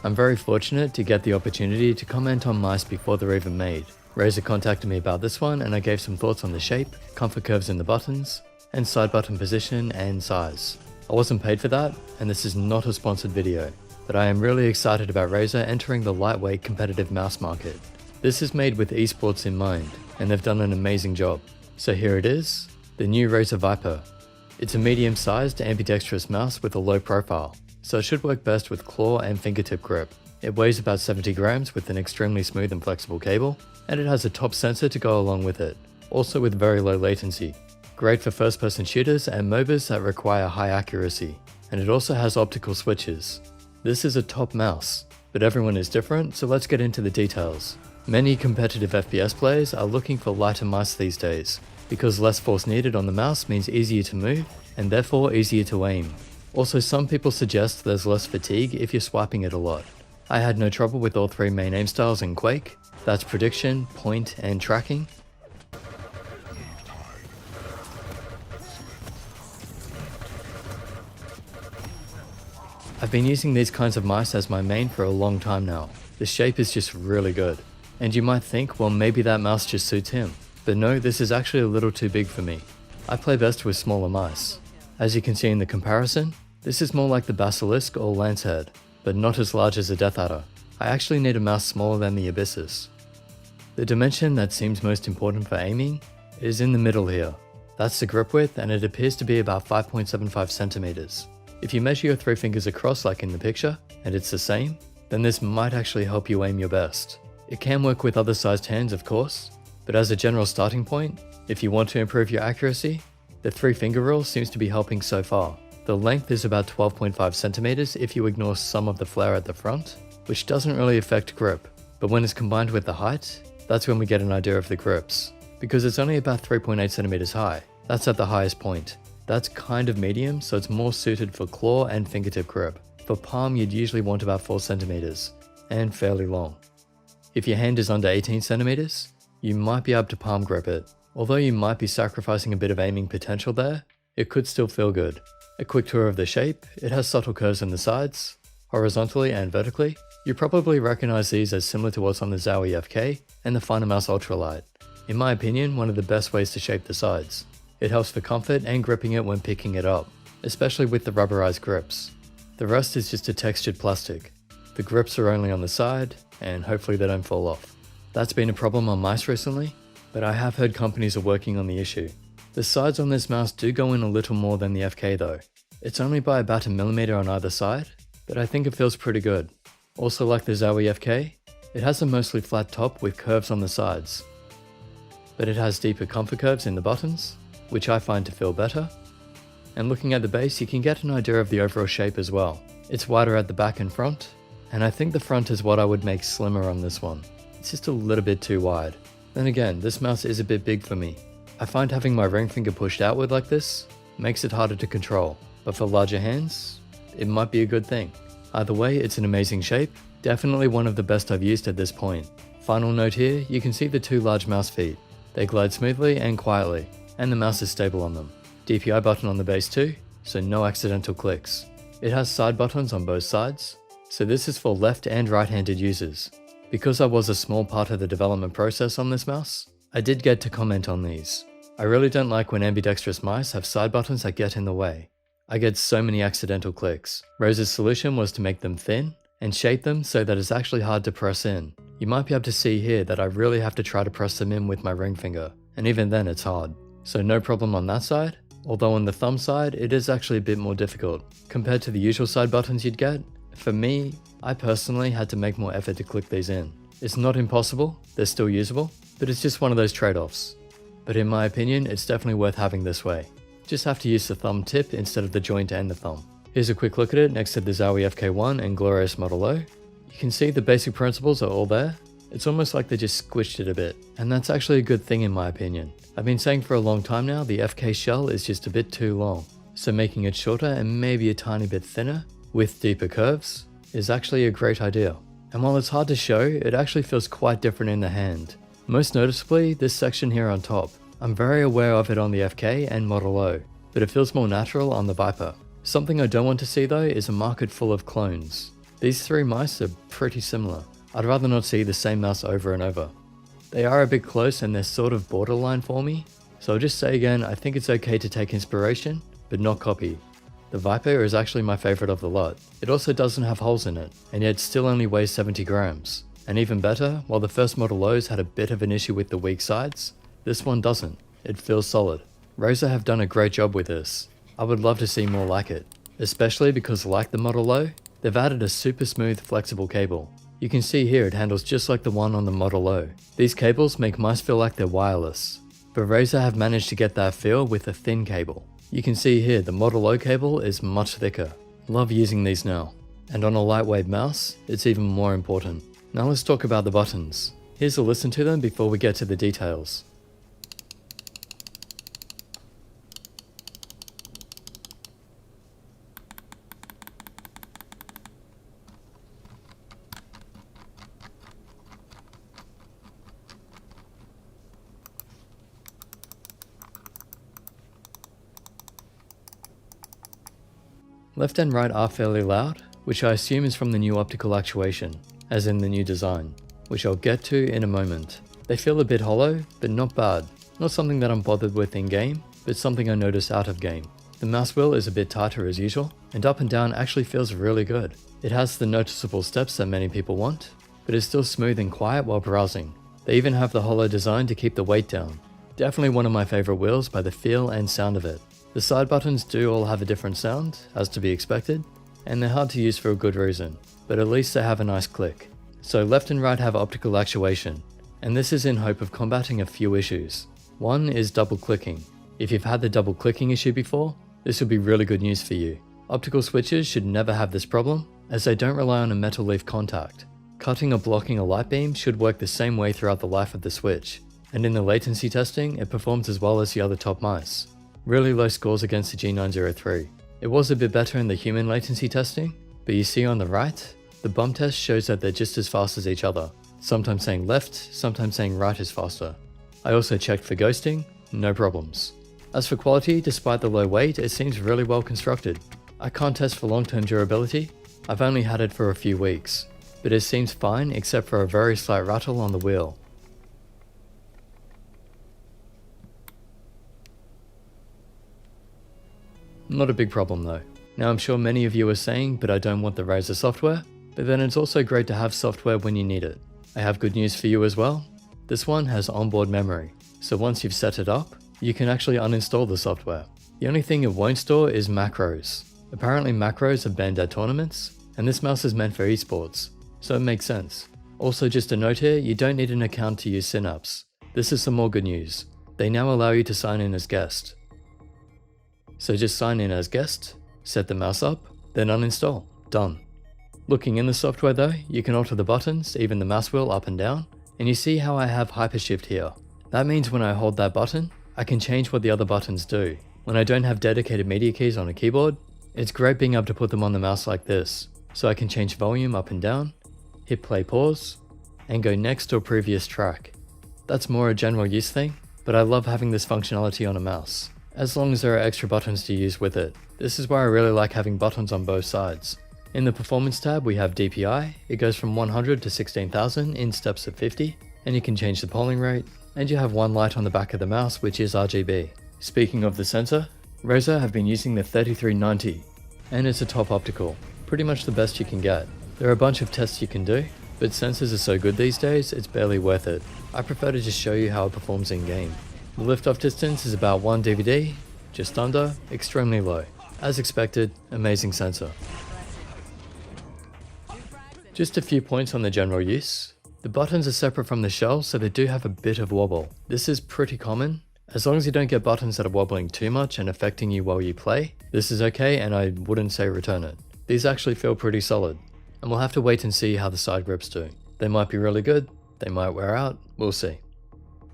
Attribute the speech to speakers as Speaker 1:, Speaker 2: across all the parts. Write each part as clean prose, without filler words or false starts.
Speaker 1: I'm very fortunate to get the opportunity to comment on mice before they're even made. Razer contacted me about this one and I gave some thoughts on the shape, comfort curves in the buttons, and side button position and size. I wasn't paid for that, and this is not a sponsored video, but I am really excited about Razer entering the lightweight competitive mouse market. This is made with esports in mind, and they've done an amazing job. So here it is, the new Razer Viper. It's a medium-sized ambidextrous mouse with a low profile, so it should work best with claw and fingertip grip. It weighs about 70 grams with an extremely smooth and flexible cable, and it has a top sensor to go along with it, also with very low latency. Great for first-person shooters and MOBAs that require high accuracy, and it also has optical switches. This is a top mouse, but everyone is different, so let's get into the details. Many competitive FPS players are looking for lighter mice these days, because less force needed on the mouse means easier to move, and therefore easier to aim. Also, some people suggest there's less fatigue if you're swiping it a lot. I had no trouble with all three main aim styles in Quake, that's prediction, point, and tracking. I've been using these kinds of mice as my main for a long time now. The shape is just really good. And you might think, well, maybe that mouse just suits him. But no, this is actually a little too big for me. I play best with smaller mice. As you can see in the comparison, this is more like the Basilisk or Lancehead, but not as large as a Death Adder. I actually need a mouse smaller than the Abyssus. The dimension that seems most important for aiming is in the middle here. That's the grip width, and it appears to be about 5.75 centimeters. If you measure your three fingers across like in the picture, and it's the same, then this might actually help you aim your best. It can work with other sized hands, of course, but as a general starting point, if you want to improve your accuracy, the 3-finger rule seems to be helping so far. The length is about 12.5 centimeters if you ignore some of the flare at the front, which doesn't really affect grip, but when it's combined with the height, that's when we get an idea of the grips. Because it's only about 3.8 centimeters high, that's at the highest point. That's kind of medium, so it's more suited for claw and fingertip grip. For palm, you'd usually want about 4 centimeters, and fairly long. If your hand is under 18 centimeters, you might be able to palm grip it. Although you might be sacrificing a bit of aiming potential there, it could still feel good. A quick tour of the shape, it has subtle curves on the sides, horizontally and vertically. You probably recognize these as similar to what's on the Zowie FK and the Finimouse Ultralight. In my opinion, one of the best ways to shape the sides. It helps for comfort and gripping it when picking it up, especially with the rubberized grips. The rest is just a textured plastic. The grips are only on the side, and hopefully they don't fall off. That's been a problem on mice recently, but I have heard companies are working on the issue. The sides on this mouse do go in a little more than the FK though. It's only by about 1 millimeter on either side, but I think it feels pretty good. Also, like the Zowie FK, it has a mostly flat top with curves on the sides. But it has deeper comfort curves in the buttons, which I find to feel better. And looking at the base, you can get an idea of the overall shape as well. It's wider at the back and front, and I think the front is what I would make slimmer on this one. It's just a little bit too wide. Then again, this mouse is a bit big for me. I find having my ring finger pushed outward like this makes it harder to control, but for larger hands, it might be a good thing. Either way, it's an amazing shape, definitely one of the best I've used at this point. Final note here, you can see the 2 large mouse feet. They glide smoothly and quietly, and the mouse is stable on them. DPI button on the base too, so no accidental clicks. It has side buttons on both sides, so this is for left and right-handed users. Because I was a small part of the development process on this mouse, I did get to comment on these. I really don't like when ambidextrous mice have side buttons that get in the way. I get so many accidental clicks. Razer's solution was to make them thin and shape them so that it's actually hard to press in. You might be able to see here that I really have to try to press them in with my ring finger, and even then it's hard. So no problem on that side, although on the thumb side it is actually a bit more difficult. Compared to the usual side buttons you'd get, for me, I personally had to make more effort to click these in. It's not impossible, they're still usable, but it's just one of those trade-offs. But in my opinion, it's definitely worth having this way. Just have to use the thumb tip instead of the joint and the thumb. Here's a quick look at it next to the Zowie FK1 and Glorious Model O. You can see the basic principles are all there. It's almost like they just squished it a bit, and that's actually a good thing in my opinion. I've been saying for a long time now the FK shell is just a bit too long, so making it shorter and maybe a tiny bit thinner, with deeper curves, is actually a great idea. And while it's hard to show, it actually feels quite different in the hand. Most noticeably, this section here on top. I'm very aware of it on the FK and Model O, but it feels more natural on the Viper. Something I don't want to see though is a market full of clones. These three mice are pretty similar. I'd rather not see the same mouse over and over. They are a bit close and they're sort of borderline for me, so I'll just say again, I think it's okay to take inspiration, but not copy. The Viper is actually my favorite of the lot. It also doesn't have holes in it, and yet still only weighs 70 grams. And even better, while the first Model Lows had a bit of an issue with the weak sides, this one doesn't. It feels solid. Rjn have done a great job with this. I would love to see more like it, especially because like the Model Low, they've added a super smooth flexible cable. You can see here it handles just like the one on the Model Low. These cables make mice feel like they're wireless, but Rjn have managed to get that feel with a thin cable. You can see here the Model Low cable is much thicker. Love using these now. And on a lightweight mouse, it's even more important. Now let's talk about the buttons. Here's a listen to them before we get to the details. Left and right are fairly loud, which I assume is from the new optical actuation, as in the new design, which I'll get to in a moment. They feel a bit hollow, but not bad. Not something that I'm bothered with in game, but something I notice out of game. The mouse wheel is a bit tighter as usual, and up and down actually feels really good. It has the noticeable steps that many people want, but it's still smooth and quiet while browsing. They even have the hollow design to keep the weight down. Definitely one of my favorite wheels by the feel and sound of it. The side buttons do all have a different sound, as to be expected, and they're hard to use for a good reason, but at least they have a nice click. So left and right have optical actuation, and this is in hope of combating a few issues. One is double clicking. If you've had the double clicking issue before, this will be really good news for you. Optical switches should never have this problem, as they don't rely on a metal leaf contact. Cutting or blocking a light beam should work the same way throughout the life of the switch, and in the latency testing, it performs as well as the other top mice. Really low scores against the G903. It was a bit better in the human latency testing, but you see on the right, the bump test shows that they're just as fast as each other, sometimes saying left, sometimes saying right is faster. I also checked for ghosting, no problems. As for quality, despite the low weight, it seems really well constructed. I can't test for long-term durability, I've only had it for a few weeks, but it seems fine except for a very slight rattle on the wheel. Not a big problem though. Now I'm sure many of you are saying, but I don't want the Rjn software, but then it's also great to have software when you need it. I have good news for you as well. This one has onboard memory, so once you've set it up, you can actually uninstall the software. The only thing it won't store is macros. Apparently macros are banned at tournaments, and this mouse is meant for esports, so it makes sense. Also just a note here, you don't need an account to use Synapse. This is some more good news. They now allow you to sign in as guest. So just sign in as guest, set the mouse up, then uninstall. Done. Looking in the software though, you can alter the buttons, even the mouse wheel up and down, and you see how I have hypershift here. That means when I hold that button, I can change what the other buttons do. When I don't have dedicated media keys on a keyboard, it's great being able to put them on the mouse like this, so I can change volume up and down, hit play pause, and go next or previous track. That's more a general use thing, but I love having this functionality on a mouse, as long as there are extra buttons to use with it. This is why I really like having buttons on both sides. In the performance tab we have DPI, it goes from 100 to 16,000 in steps of 50, and you can change the polling rate, and you have one light on the back of the mouse which is RGB. Speaking of the sensor, Rjn have been using the 3390, and it's a top optical, pretty much the best you can get. There are a bunch of tests you can do, but sensors are so good these days it's barely worth it. I prefer to just show you how it performs in game. The liftoff distance is about 1 DVD, just under, extremely low. As expected, amazing sensor. Just a few points on the general use. The buttons are separate from the shell, so they do have a bit of wobble. This is pretty common. As long as you don't get buttons that are wobbling too much and affecting you while you play, this is okay and I wouldn't say return it. These actually feel pretty solid, and we'll have to wait and see how the side grips do. They might be really good, they might wear out, we'll see.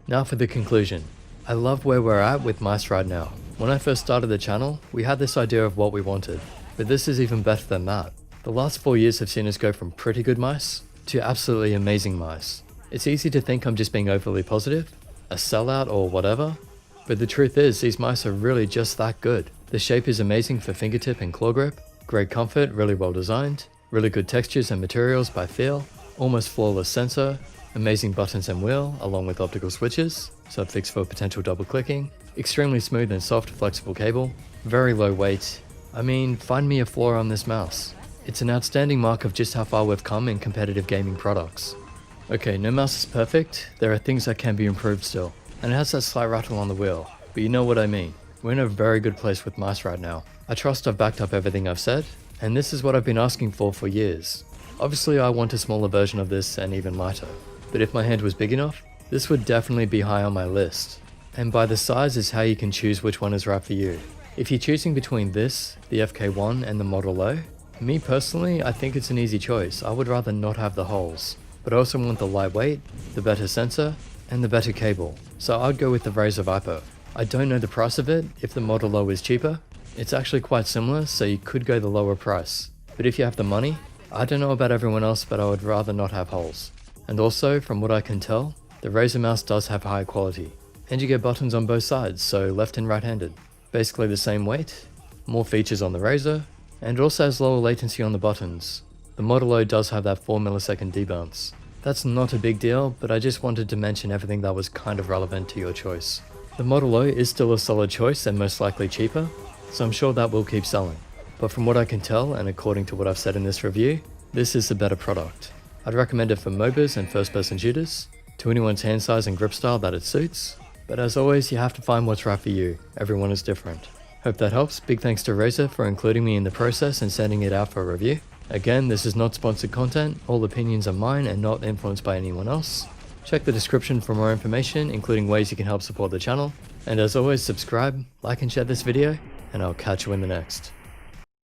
Speaker 1: Now for the conclusion. I love where we're at with mice right now. When I first started the channel, we had this idea of what we wanted, but this is even better than that. The last 4 years have seen us go from pretty good mice to absolutely amazing mice. It's easy to think I'm just being overly positive, a sellout or whatever, but the truth is these mice are really just that good. The shape is amazing for fingertip and claw grip, great comfort, really well designed, Really good textures and materials by feel, almost flawless sensor, amazing buttons and wheel along with optical switches, so it fixed for potential double clicking, extremely smooth and soft flexible cable, very low weight. I mean, find me a flaw on this mouse. It's an outstanding mark of just how far we've come in competitive gaming products. Okay, no mouse is perfect, there are things that can be improved still, and it has that slight rattle on the wheel, but you know what I mean. We're in a very good place with mice right now. I trust I've backed up everything I've said, and this is what I've been asking for years. Obviously I want a smaller version of this and even lighter, but if my hand was big enough, this would definitely be high on my list. And by the size is how you can choose which one is right for you. If you're choosing between this, the FK1 and the Model O, me personally, I think it's an easy choice. I would rather not have the holes, but I also want the lightweight, the better sensor, and the better cable, so I'd go with the Razer Viper. I don't know the price of it, if the Model O is cheaper. It's actually quite similar, so you could go the lower price. But if you have the money, I don't know about everyone else, but I would rather not have holes. And also, from what I can tell, the Razer mouse does have high quality. And you get buttons on both sides, so left and right-handed. Basically the same weight, more features on the Razer, and it also has lower latency on the buttons. The Model O does have that 4 millisecond debounce. That's not a big deal, but I just wanted to mention everything that was kind of relevant to your choice. The Model O is still a solid choice and most likely cheaper, so I'm sure that will keep selling. But from what I can tell, and according to what I've said in this review, this is the better product. I'd recommend it for MOBAs and first-person shooters, to anyone's hand size and grip style that it suits, but as always, you have to find what's right for you. Everyone is different. Hope that helps. Big thanks to Razer for including me in the process and sending it out for a review. Again, this is not sponsored content, all opinions are mine and not influenced by anyone else. Check the description for more information, including ways you can help support the channel. And as always, subscribe, like and share this video, and I'll catch you in the next.